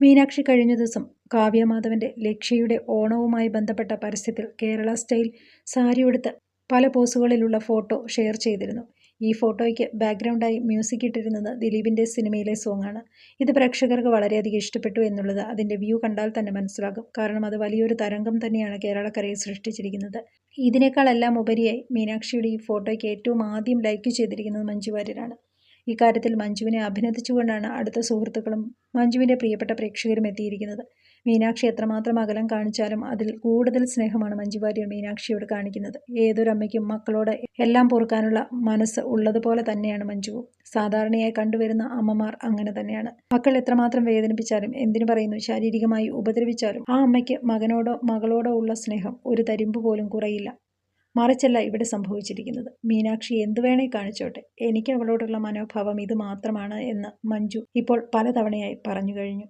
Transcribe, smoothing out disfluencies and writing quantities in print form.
മീനാക്ഷി കഴിഞ്ഞ ദിവസം കാവ്യമാധവന്റെ ലക്ഷ്യയുടെ ഓണവുമായി ബന്ധപ്പെട്ട പരസ്യത്തിൽ കേരള സ്റ്റൈൽ സാരിയുടുത്ത് പല പോസുകളിലുള്ള ഫോട്ടോ ഷെയർ ചെയ്തിരുന്നു. ഈ ഫോട്ടോയ്ക്ക് ബാക്ക്ഗ്രൗണ്ടായി മ്യൂസിക് ഇട്ടിരുന്നത് ദിലീപിന്റെ സിനിമയിലെ സോങ്ങാണ്. ഇത് പ്രേക്ഷകർക്ക് വളരെയധികം ഇഷ്ടപ്പെട്ടു എന്നുള്ളത് അതിന്റെ വ്യൂ കണ്ടാൽ തന്നെ മനസ്സിലാകും. കാരണം അത് വലിയൊരു തരംഗം തന്നെയാണ് കേരളക്കരയിൽ സൃഷ്ടിച്ചിരിക്കുന്നത്. ഇതിനേക്കാളെല്ലാം ഉപരിയായി മീനാക്ഷിയുടെ ഈ ഫോട്ടോയ്ക്ക് ഏറ്റവും ആദ്യം ലൈക്ക് ചെയ്തിരിക്കുന്നത് മഞ്ജു വാര്യരാണ്. ഇക്കാര്യത്തിൽ മഞ്ജുവിനെ അഭിനന്ദിച്ചുകൊണ്ടാണ് അടുത്ത സുഹൃത്തുക്കളും മഞ്ജുവിന്റെ പ്രിയപ്പെട്ട പ്രേക്ഷകരും എത്തിയിരിക്കുന്നത്. മീനാക്ഷി എത്രമാത്രം അകലം കാണിച്ചാലും അതിൽ കൂടുതൽ സ്നേഹമാണ് മഞ്ജു വാര്യർ മീനാക്ഷിയോട് കാണിക്കുന്നത്. ഏതൊരമ്മയ്ക്കും മക്കളോട് എല്ലാം പൊറുക്കാനുള്ള മനസ്സ് ഉള്ളതുപോലെ തന്നെയാണ് മഞ്ജുവും. സാധാരണയായി കണ്ടുവരുന്ന അമ്മമാർ അങ്ങനെ തന്നെയാണ്. മക്കൾ എത്രമാത്രം വേദനിപ്പിച്ചാലും, എന്തിനു പറയുന്നു ശാരീരികമായി ഉപദ്രവിച്ചാലും ആ അമ്മയ്ക്ക് മകനോടോ മകളോടോ ഉള്ള സ്നേഹം ഒരു തരിമ്പ് പോലും കുറയില്ല. മറിച്ചല്ല ഇവിടെ സംഭവിച്ചിരിക്കുന്നത്. മീനാക്ഷി എന്തു വേണേ കാണിച്ചോട്ടെ, എനിക്ക് അവളോടുള്ള മനോഭാവം ഇത് മാത്രമാണ് എന്ന് മഞ്ജു ഇപ്പോൾ പലതവണയായി പറഞ്ഞു കഴിഞ്ഞു.